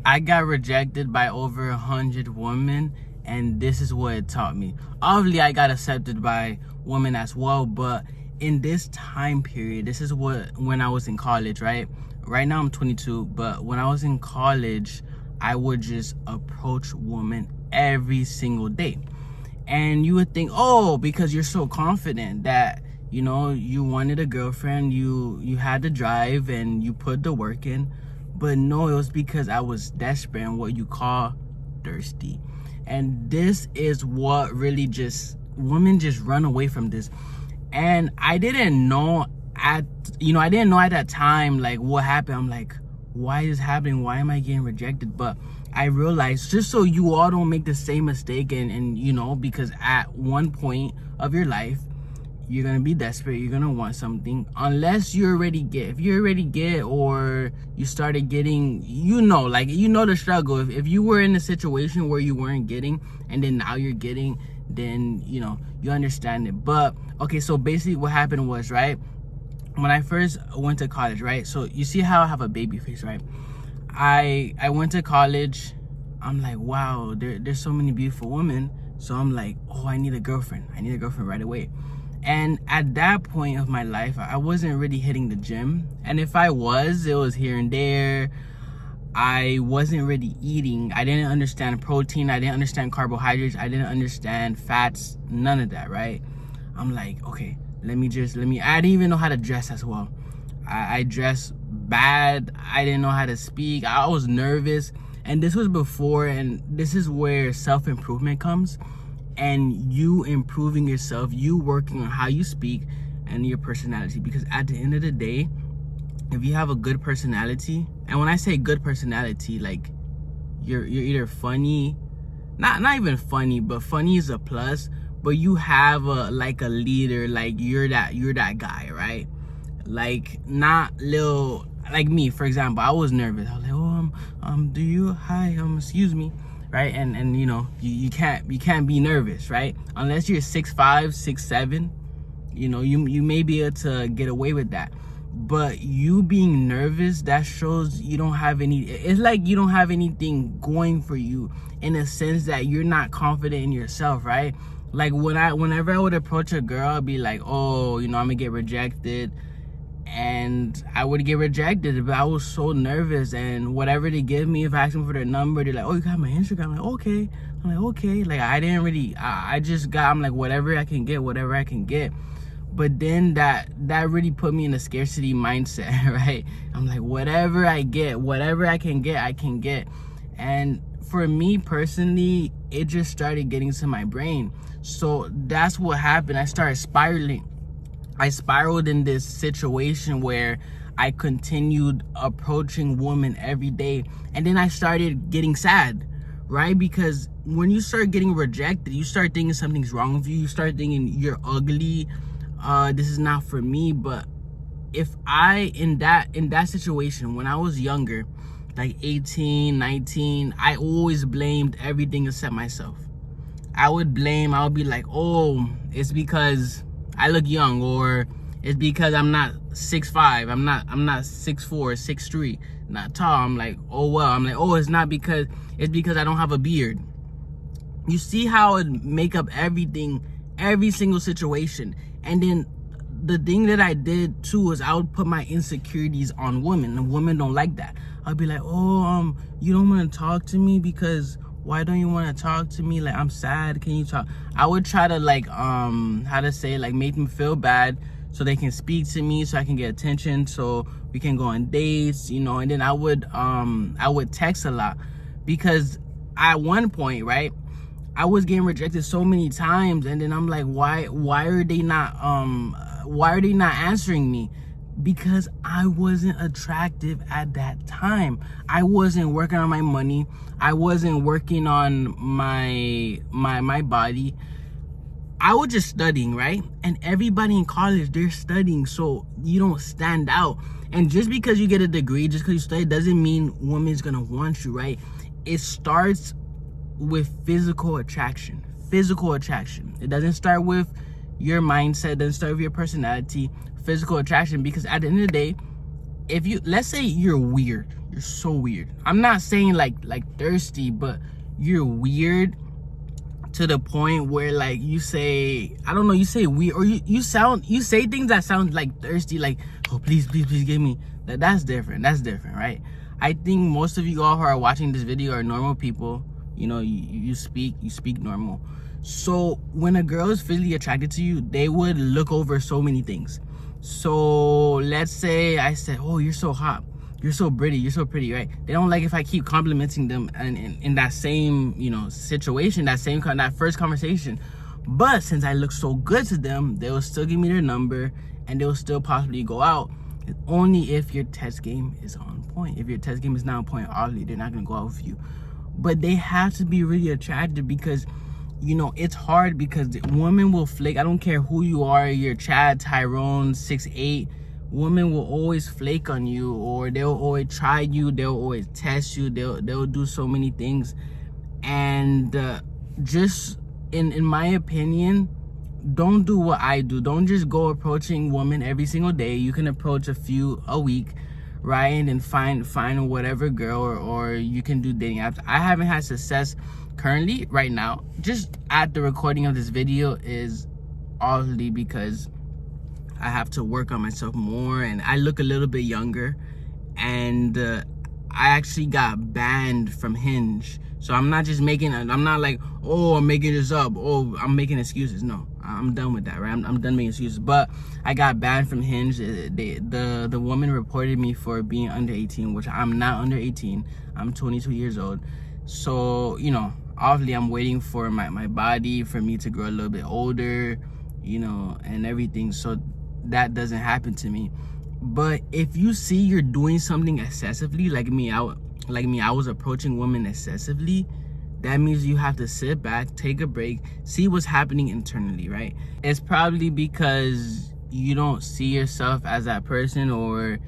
I got rejected by over 100 women, and this is what it taught me. Obviously, I got accepted by women as well, but in this time period, this is when I was in college, right? Right now I'm 22, but when I was in college, I would just approach women every single day. And you would think, oh, because you're so confident that, you know, you wanted a girlfriend, you had the drive and you put the work in. But no, it was because I was desperate and what you call thirsty. And this is what really women just run away from this. And I didn't know at that time, like, what happened. I'm like, why is this happening? Why am I getting rejected? But I realized, just so you all don't make the same mistake, and you know, because at one point of your life, you're gonna be desperate, you're gonna want something, unless you already get, if you already get, or you started getting, you know the struggle. If you were in a situation where you weren't getting, and then now you're getting, then, you know, you understand it. But, okay, so basically what happened was, right, when I first went to college, right, so you see how I have a baby face, right? I went to college. I'm like, wow, there's so many beautiful women. So I'm like, oh, I need a girlfriend right away. And at that point of my life, I wasn't really hitting the gym. And if I was, it was here and there. I wasn't really eating. I didn't understand protein. I didn't understand carbohydrates. I didn't understand fats. None of that, right? I'm like, okay, let me, I didn't even know how to dress as well. I dressed bad. I didn't know how to speak. I was nervous. And this was before, and this is where self-improvement comes. And you improving yourself, you working on how you speak and your personality. Because at the end of the day, if you have a good personality, and when I say good personality, like you're either funny, not even funny, but funny is a plus, but you have a leader, like you're that guy, right? Like, not little, like me, for example. I was nervous. I was like, excuse me, right? And you know, you can't be nervous, right? Unless you're 6'5", 6'7", you know, you may be able to get away with that. But you being nervous, that shows you don't have it's like you don't have anything going for you, in a sense that you're not confident in yourself, right? Like, whenever I would approach a girl, I'd be like, oh, you know, I'm gonna get rejected. And I would get rejected, but I was so nervous. And whatever they give me, if I ask them for their number, they're like, oh, you got my Instagram? I'm like, okay. Like, I didn't really, I'm like, whatever I can get. But then that really put me in a scarcity mindset, right? I'm like, whatever I can get. And for me personally, it just started getting to my brain. So that's what happened. I started spiraling. I spiraled in this situation where I continued approaching women every day. And then I started getting sad, right? Because when you start getting rejected, you start thinking something's wrong with you. You start thinking you're ugly. This is not for me. But if in that situation, when I was younger, like 18, 19, I always blamed everything except myself. I would be like, oh, it's because I look young, or it's because I'm not 6'5", I'm not 6'4", 6'3", not tall. I'm like, oh well. I'm like, oh, it's because I don't have a beard. You see how it make up everything, every single situation. And then the thing that I did too was I would put my insecurities on women, and women don't like that. I'd be like, oh, you don't want to talk to me because why don't you want to talk to me? Like, I'm sad. Can you talk? I would try to make them feel bad so they can speak to me, so I can get attention, so we can go on dates, you know. And then I would text a lot, because at one point, right, I was getting rejected so many times, and then I'm like, why are they not answering me? Because I wasn't attractive at that time. I wasn't working on my money. I wasn't working on my body. I was just studying, right? And everybody in college, they're studying, so you don't stand out. And just because you get a degree, just because you study, doesn't mean women's gonna want you, right? It starts with physical attraction. It doesn't start with your mindset, it doesn't start with your personality. Physical attraction. Because at the end of the day, if you, let's say you're weird, You're so weird. I'm not saying like thirsty, but you're weird to the point where like you say, I don't know, you say weird, or you say things that sound like thirsty, like, oh please give me. That's different. That's different, right? I think most of you all who are watching this video are normal people. You know, you speak normal. So when a girl is physically attracted to you, they would look over so many things. So let's say I said, oh, you're so hot, you're so pretty, right? They don't like if I keep complimenting them in that same, you know, situation, that first conversation. But since I look so good to them, they will still give me their number, and they will still possibly go out. Only if your test game is on point. If your test game is not on point, obviously they're not gonna go out with you. But they have to be really attractive, because you know it's hard, because the women will flake. I don't care who you are, you're Chad, Tyrone, 6'8", women will always flake on you, or they'll always try you, they'll always test you, they'll do so many things. And just in my opinion, don't do what I do. Don't just go approaching women every single day. You can approach a few a week, right? And find whatever girl, or you can do dating apps. I haven't had success currently right now, just at the recording of this video, is obviously because I have to work on myself more, and I look a little bit younger, and I actually got banned from Hinge. So I'm not just I'm not like, oh, I'm making this up, oh, I'm making excuses. No, I'm done with that, right? I'm done making excuses. But I got banned from Hinge. The woman reported me for being under 18, which I'm not under 18. I'm 22 years old. So, you know, obviously I'm waiting for my body, for me to grow a little bit older, you know, and everything, so that doesn't happen to me. But if you see you're doing something excessively, like me, I was approaching women excessively, that means you have to sit back, take a break, see what's happening internally, right? It's probably because you don't see yourself as that person, or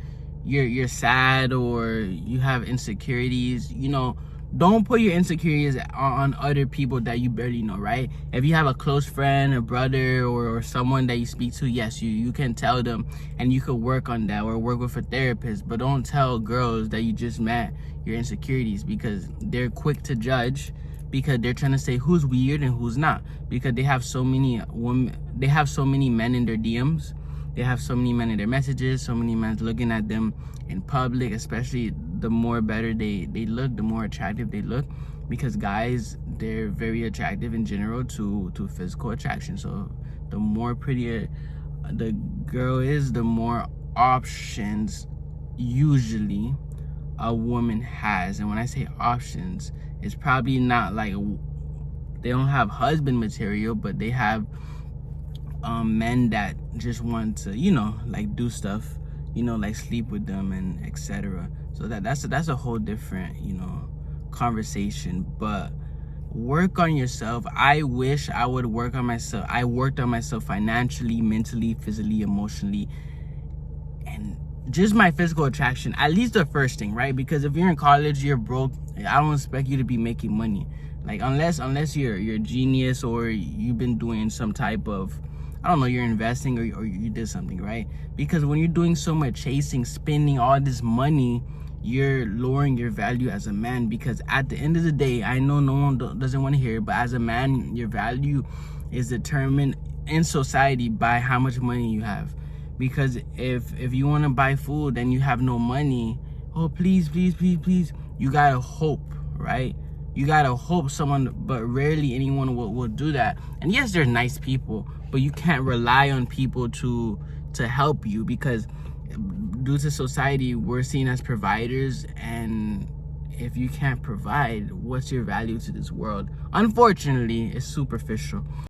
you're sad, or you have insecurities. You know, don't put your insecurities on other people that you barely know, right? If you have a close friend, a brother, or someone that you speak to, yes, you can tell them, and you could work on that, or work with a therapist. But don't tell girls that you just met your insecurities, because they're quick to judge, because they're trying to say who's weird and who's not, because they have so many women, they have so many men in their DMs, they have so many men in their messages, so many men looking at them in public. Especially the more better they look, the more attractive they look, because guys, they're very attractive in general to physical attraction. So the more prettier the girl is, the more options usually a woman has. And when I say options, it's probably not like they don't have husband material, but they have men that just want to, you know, like do stuff, you know, like sleep with them and etc. So that's a whole different, you know, conversation. But work on yourself. I wish I would work on myself. I worked on myself financially, mentally, physically, emotionally, and just my physical attraction, at least the first thing, right? Because if you're in college, you're broke, I don't expect you to be making money, like unless you're a genius, or you've been doing some type of, I don't know, you're investing, or you did something, right? Because when you're doing so much chasing, spending all this money, you're lowering your value as a man. Because at the end of the day, I know no one doesn't want to hear it, but as a man, your value is determined in society by how much money you have. Because if you want to buy food and you have no money, oh please, you gotta hope, right? You gotta hope someone, but rarely anyone will do that. And yes, they're nice people, but you can't rely on people to help you, because due to society, we're seen as providers, and if you can't provide, what's your value to this world? Unfortunately, it's superficial.